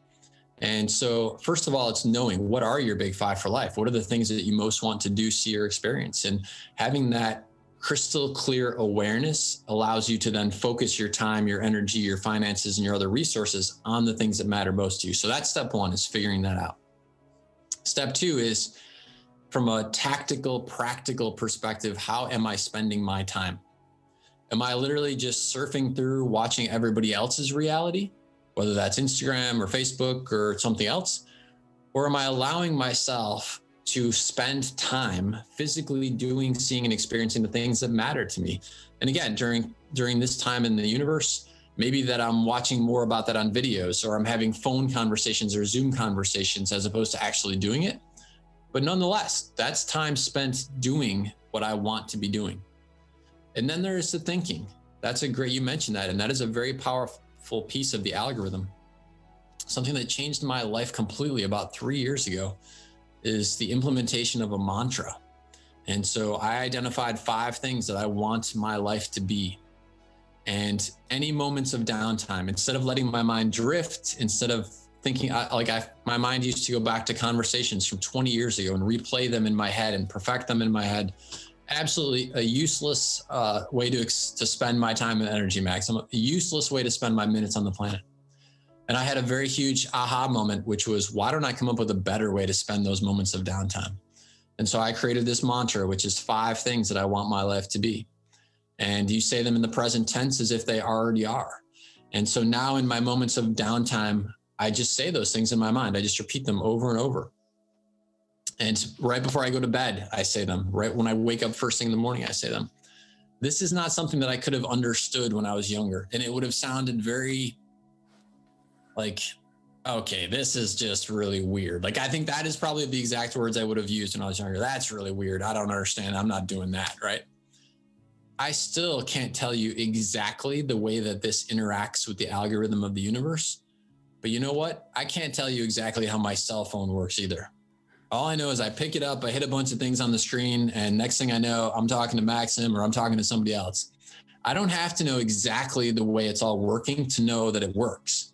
[SPEAKER 2] And so first of all, it's knowing, what are your big 5 for life? What are the things that you most want to do, see, or experience? And having that crystal clear awareness allows you to then focus your time, your energy, your finances, and your other resources on the things that matter most to you. So that's step 1, is figuring that out. Step 2 is, from a tactical, practical perspective, how am I spending my time? Am I literally just surfing through, watching everybody else's reality, whether that's Instagram or Facebook or something else? Or am I allowing myself to spend time physically doing, seeing, and experiencing the things that matter to me? And again, during this time in the universe, maybe that I'm watching more about that on videos, or I'm having phone conversations or Zoom conversations as opposed to actually doing it. But nonetheless, that's time spent doing what I want to be doing. And then there's the thinking. You mentioned that, and that is a very powerful piece of the algorithm. Something that changed my life completely about 3 years ago is the implementation of a mantra. And so I identified 5 things that I want my life to be. And any moments of downtime, instead of letting my mind drift, instead of thinking, my mind used to go back to conversations from 20 years ago and replay them in my head and perfect them in my head. Absolutely a useless way to spend my time and energy, Max. A useless way to spend my minutes on the planet. And I had a very huge aha moment, which was, why don't I come up with a better way to spend those moments of downtime? And so I created this mantra, which is 5 things that I want my life to be. And you say them in the present tense as if they already are. And so now in my moments of downtime,
[SPEAKER 1] I just say those things in my mind. I just repeat them over and over. And right before I go to bed, I say them. Right when I wake up first thing in the morning, I say them. This is not something that I could have understood when I was younger. And it would have sounded very like, okay, this is just really weird. Like, I think that is probably the exact words I would have used when I was younger. That's really weird. I don't understand. I'm not doing that. Right. I still can't tell you exactly the way that this interacts with the algorithm of the universe. But you know what? I can't tell you exactly how my cell phone works either. All I know is I pick it up, I hit a bunch of things on the screen, and next thing I know, I'm talking to Maxim or I'm talking to somebody else. I don't have to know exactly the way it's all working to know that it works.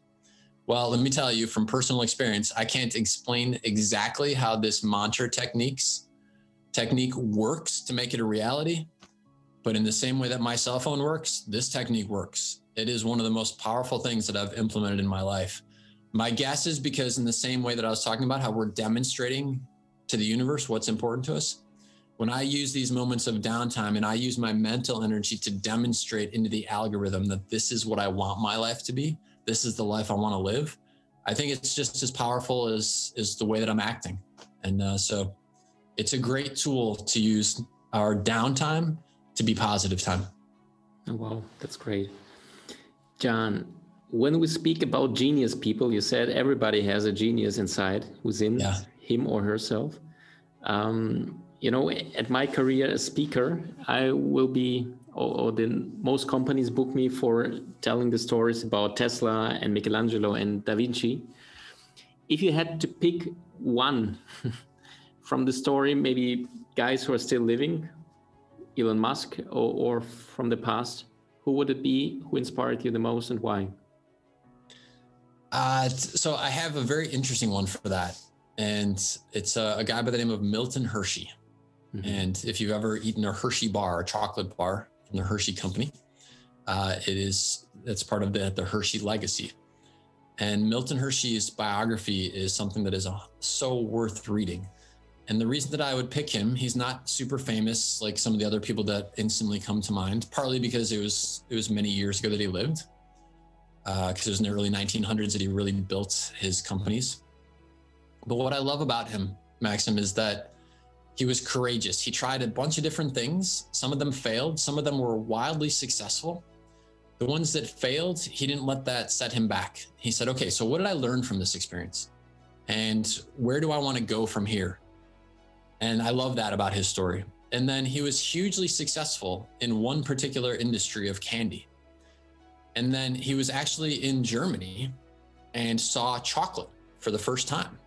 [SPEAKER 1] Well, let me tell you from personal experience, I can't explain exactly how this mantra technique works to make it a reality. But in the same way that my cell phone works, this technique works. It is one of the most powerful things that I've implemented in my life. My guess is because in the same way that I was talking about how we're demonstrating to the universe what's important to us, when I use these moments of downtime and I use my mental energy to demonstrate into the algorithm that this is what I want my life to be, this is the life I want to live, I think it's just as powerful as the way that I'm acting. And so it's a great tool to use our downtime to be positive time.
[SPEAKER 2] Oh, wow, that's great. John, when we speak about genius people, you said everybody has a genius inside who's in him or herself. You know, at my career as speaker, I will be, or the most companies book me for telling the stories about Tesla and Michelangelo and Da Vinci. If you had to pick one from the story, maybe guys who are still living, Elon Musk, or from the past, who would it be? Who inspired you the most and why?
[SPEAKER 1] So I have a very interesting one for that. And it's a guy by the name of Milton Hershey. Mm-hmm. And if you've ever eaten a Hershey bar, a chocolate bar from the Hershey company, it's part of the Hershey legacy. And Milton Hershey's biography is something that is so worth reading. And the reason that I would pick him, he's not super famous like some of the other people that instantly come to mind, partly because it was many years ago that he lived, because it was in the early 1900s that he really built his companies. But what I love about him, Maxim, is that he was courageous. He tried a bunch of different things. Some of them failed. Some of them were wildly successful. The ones that failed, he didn't let that set him back. He said, okay, so what did I learn from this experience? And where do I want to go from here? And I love that about his story. And then he was hugely successful in one particular industry of candy. And then he was actually in Germany and saw chocolate for the first time.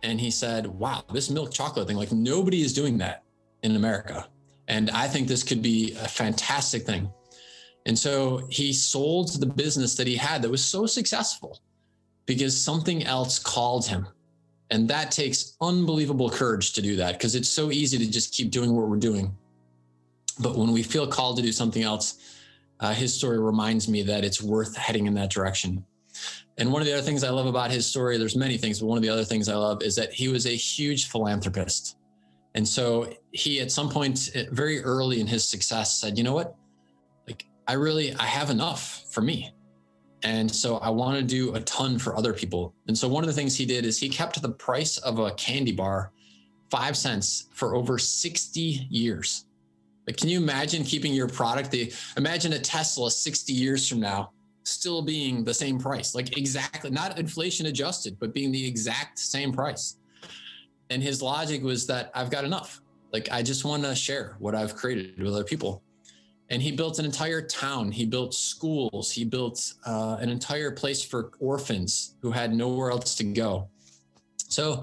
[SPEAKER 1] And he said, wow, this milk chocolate thing, like nobody is doing that in America. And I think this could be a fantastic thing. And so he sold the business that he had that was so successful because something else called him. And that takes unbelievable courage to do that, because it's so easy to just keep doing what we're doing. But when we feel called to do something else, his story reminds me that it's worth heading in that direction. And one of the other things I love about his story, there's many things, but one of the other things I love is that he was a huge philanthropist. And so he, at some point very early in his success, said, you know what, like I have enough for me. And so I want to do a ton for other people. And so one of the things he did is he kept the price of a candy bar 5 cents for over 60 years. Like, can you imagine keeping your product? Imagine a Tesla 60 years from now still being the same price, like exactly, not inflation adjusted, but being the exact same price. And his logic was that I've got enough. Like, I just want to share what I've created with other people. And he built an entire town. He built schools. He built an entire place for orphans who had nowhere else to go. So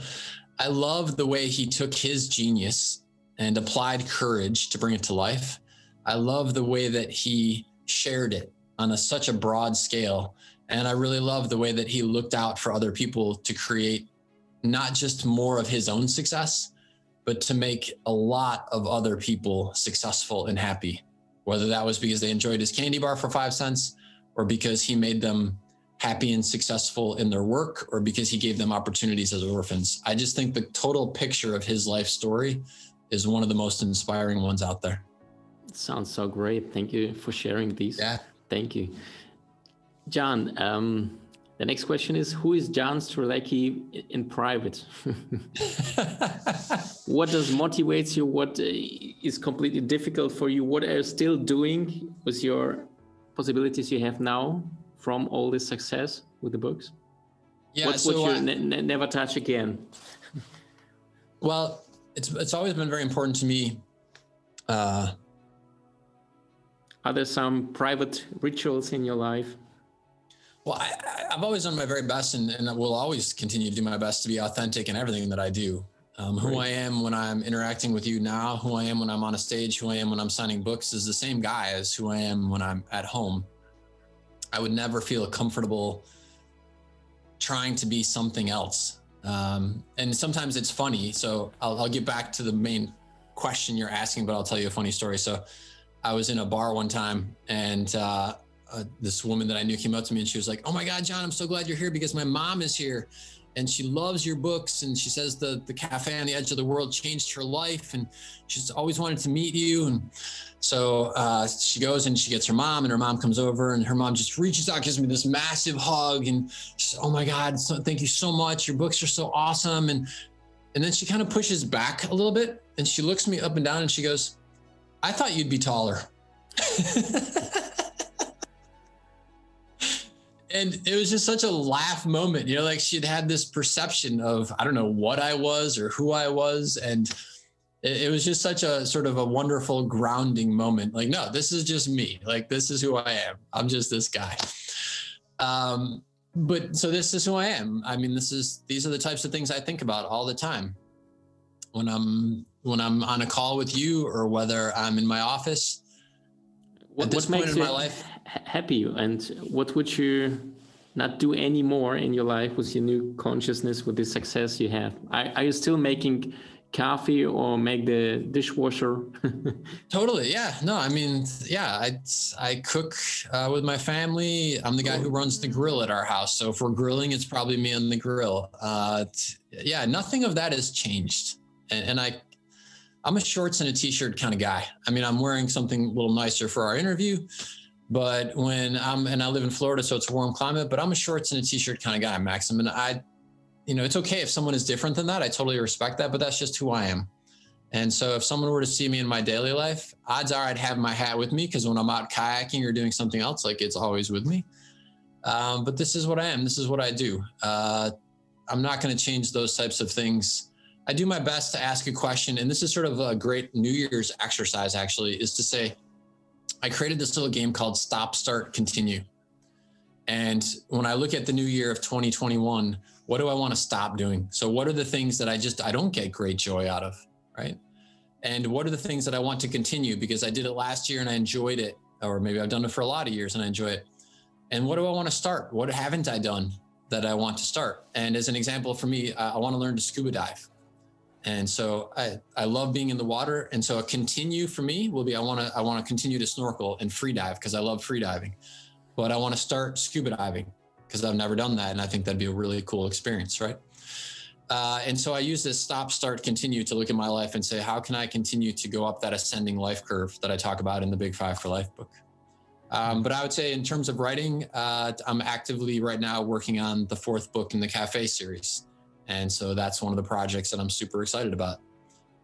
[SPEAKER 1] I love the way he took his genius and applied courage to bring it to life. I love the way that he shared it on such a broad scale. And I really love the way that he looked out for other people to create not just more of his own success, but to make a lot of other people successful and happy. Whether that was because they enjoyed his candy bar for 5 cents, or because he made them happy and successful in their work, or because he gave them opportunities as orphans. I just think the total picture of his life story is one of the most inspiring ones out there.
[SPEAKER 2] It sounds so great. Thank you for sharing these.
[SPEAKER 1] Yeah.
[SPEAKER 2] Thank you. John, The next question is, who is Jan Strzelecki in private? What does motivates you? What is completely difficult for you? What are you still doing with your possibilities you have now from all this success with the books?
[SPEAKER 1] Yeah,
[SPEAKER 2] what would you never touch again?
[SPEAKER 1] Well, it's always been very important to me.
[SPEAKER 2] Are there some private rituals in your life?
[SPEAKER 1] Well, I've always done my very best, and I will always continue to do my best to be authentic in everything that I do. Who I am when I'm interacting with you now, who I am when I'm on a stage, who I am when I'm signing books is the same guy as who I am when I'm at home. I would never feel comfortable trying to be something else. And sometimes it's funny. So I'll get back to the main question you're asking, but I'll tell you a funny story. So I was in a bar one time, and this woman that I knew came up to me and she was like, "Oh my God, John, I'm so glad you're here because my mom is here and she loves your books. And she says the cafe on the edge of the world changed her life and she's always wanted to meet you." And so she goes and she gets her mom, and her mom comes over, and her mom just reaches out, gives me this massive hug, and she says, "Oh my God, thank you so much. Your books are so awesome." And then she kind of pushes back a little bit and she looks me up and down and she goes, "I thought you'd be taller." And it was just such a laugh moment, you know, like she'd had this perception of, I don't know what I was or who I was. And it was just such a sort of a wonderful grounding moment. Like, no, this is just me. Like, this is who I am. I'm just this guy. But so this is who I am. I mean, these are the types of things I think about all the time when I'm on a call with you, or whether I'm in my office.
[SPEAKER 2] What makes you happy, and what would you not do anymore in your life with your new consciousness, with the success you have? Are you still making coffee or make the dishwasher?
[SPEAKER 1] Totally. Yeah. No, I mean, yeah, I cook with my family. I'm the guy who runs the grill at our house. So if we're grilling, it's probably me on the grill. Yeah, nothing of that has changed. And I'm a shorts and a t-shirt kind of guy. I mean, I'm wearing something a little nicer for our interview, but and I live in Florida, so it's a warm climate, but I'm a shorts and a t-shirt kind of guy, Max. I mean, it's okay if someone is different than that. I totally respect that, but that's just who I am. And so if someone were to see me in my daily life, odds are I'd have my hat with me, because when I'm out kayaking or doing something else, like, it's always with me. But this is what I am. This is what I do. I'm not going to change those types of things. I do my best to ask a question, and this is sort of a great New Year's exercise, actually, is to say, I created this little game called Stop, Start, Continue. And when I look at the new year of 2021, what do I want to stop doing? So what are the things that I don't get great joy out of, right? And what are the things that I want to continue because I did it last year and I enjoyed it, or maybe I've done it for a lot of years and I enjoy it. And what do I want to start? What haven't I done that I want to start? And as an example for me, I want to learn to scuba dive. And so I love being in the water. And so a continue for me will be, I want to continue to snorkel and free dive because I love free diving, but I want to start scuba diving because I've never done that. And I think that'd be a really cool experience. Right. And so I use this stop, start, continue to look at my life and say, how can I continue to go up that ascending life curve that I talk about in the Big 5 for Life book? But I would say in terms of writing, I'm actively right now working on the 4th book in the Cafe series. And so that's one of the projects that I'm super excited about.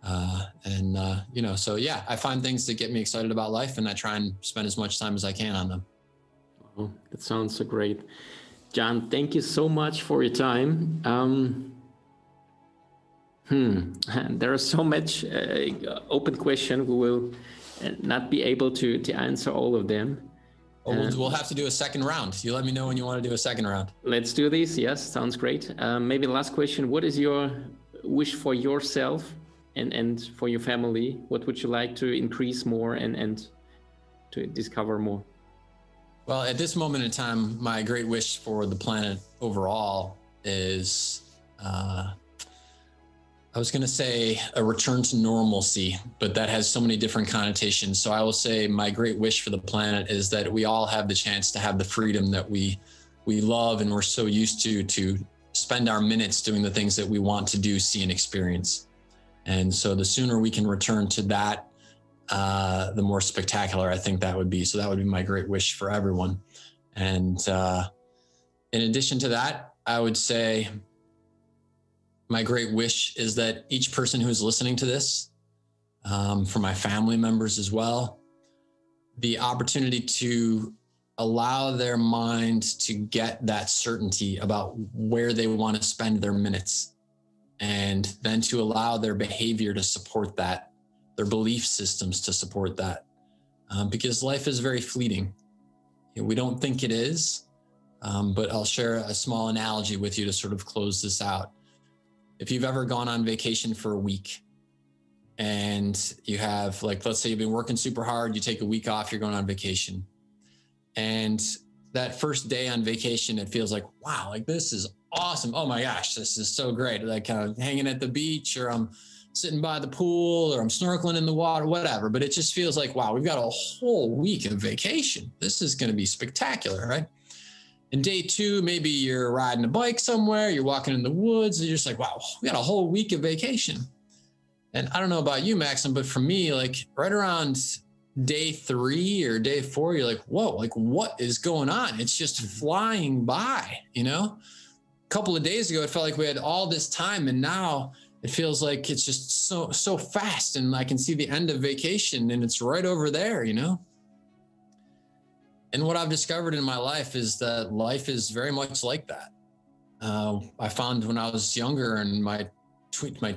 [SPEAKER 1] So yeah, I find things that get me excited about life and I try and spend as much time as I can on them.
[SPEAKER 2] Oh, that sounds so great. John, thank you so much for your time. There are so much open questions. We will not be able to answer all of them.
[SPEAKER 1] We'll have to do a second round. You let me know when you want to do a second round.
[SPEAKER 2] Let's do this. Yes, sounds great. Maybe the last question. What is your wish for yourself and for your family? What would you like to increase more and to discover more?
[SPEAKER 1] Well, at this moment in time, my great wish for the planet overall is, I was going to say a return to normalcy, but that has so many different connotations. So I will say my great wish for the planet is that we all have the chance to have the freedom that we love and we're so used to spend our minutes doing the things that we want to do, see, and experience. And so the sooner we can return to that, the more spectacular I think that would be. So that would be my great wish for everyone. And In addition to that, I would say my great wish is that each person who's listening to this, for my family members as well, the opportunity to allow their mind to get that certainty about where they want to spend their minutes, and then to allow their behavior to support that, their belief systems to support that, because life is very fleeting. We don't think it is, but I'll share a small analogy with you to sort of close this out. If you've ever gone on vacation for a week and you have, like, let's say you've been working super hard, you take a week off, you're going on vacation. And that first day on vacation, it feels like, wow, like this is awesome. Oh my gosh, this is so great. Like kind of hanging at the beach, or I'm sitting by the pool, or I'm snorkeling in the water, whatever. But it just feels like, wow, we've got a whole week of vacation. This is going to be spectacular, right? And day two, maybe you're riding a bike somewhere, you're walking in the woods, and you're just like, wow, we got a whole week of vacation. And I don't know about you, Maxim, but for me, like right around day 3 or day 4, you're like, whoa, like what is going on? It's just flying by, you know? A couple of days ago, it felt like we had all this time, and now it feels like it's just so fast, and I can see the end of vacation and it's right over there, you know? And what I've discovered in my life is that life is very much like that. I found when I was younger, in my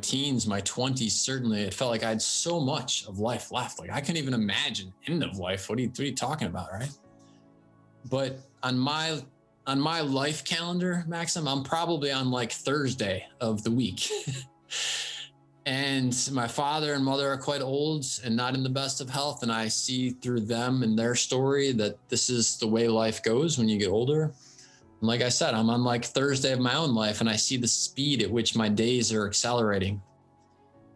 [SPEAKER 1] teens, my 20s, certainly, it felt like I had so much of life left. Like I couldn't even imagine end of life. What are you talking about, right? But on my life calendar, Maxim, I'm probably on like Thursday of the week. And my father and mother are quite old and not in the best of health. And I see through them and their story that this is the way life goes when you get older. And like I said, I'm on like Thursday of my own life, and I see the speed at which my days are accelerating.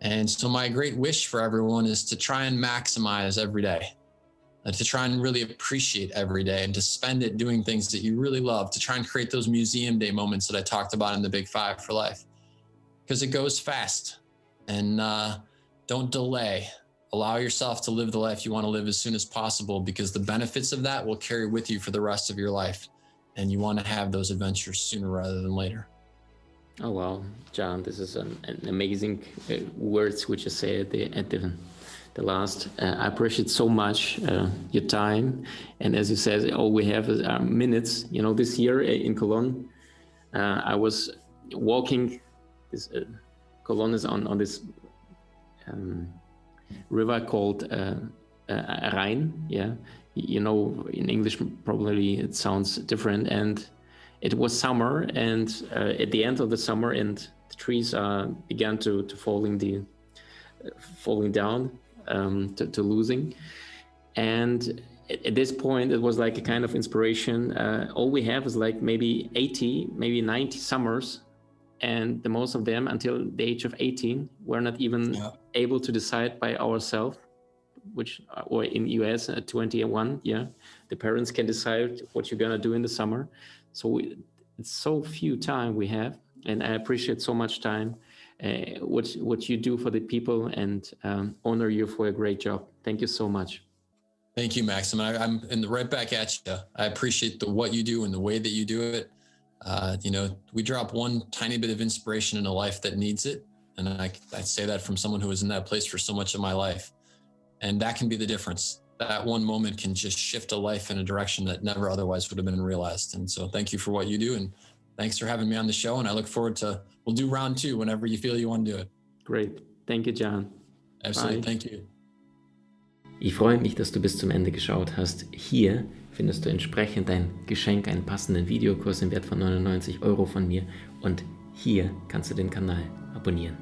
[SPEAKER 1] And so my great wish for everyone is to try and maximize every day, to try and really appreciate every day, and to spend it doing things that you really love, to try and create those museum day moments that I talked about in the Big Five for life, because it goes fast. And don't delay. Allow yourself to live the life you want to live as soon as possible, because the benefits of that will carry with you for the rest of your life. And you want to have those adventures sooner rather than later.
[SPEAKER 2] Oh, wow, John, this is an amazing words which you say at the last. I appreciate so much your time. And as you said, all we have is minutes. You know, this year in Cologne, I was walking this... Cologne is on this river called Rhine. Yeah, you know, in English probably it sounds different. And it was summer, and at the end of the summer, and the trees began to falling down, to losing. And at this point, it was like a kind of inspiration. All we have is like maybe 80, maybe 90 summers. And the most of them, until the age of 18, we're not even able to decide by ourselves, or in US at 21, the parents can decide what you're gonna do in the summer. So it's so few time we have, and I appreciate so much time, what you do for the people, and honor you for a great job. Thank you so much.
[SPEAKER 1] Thank you, Maxim. I'm right back at you. I appreciate what you do and the way that you do it. You know, we drop one tiny bit of inspiration in a life that needs it. And I say that from someone who was in that place for so much of my life. And that can be the difference. That one moment can just shift a life in a direction that never otherwise would have been realized. And so thank you for what you do. And thanks for having me on the show. And I look forward to, we'll do round 2 whenever you feel you want to do it.
[SPEAKER 2] Great. Thank you, John.
[SPEAKER 1] Absolutely. Bye. Thank you.
[SPEAKER 2] Ich freue mich, dass du bis zum Ende geschaut hast. Hier findest du entsprechend ein Geschenk, einen passenden Videokurs im Wert von 99 € von mir, und hier kannst du den Kanal abonnieren.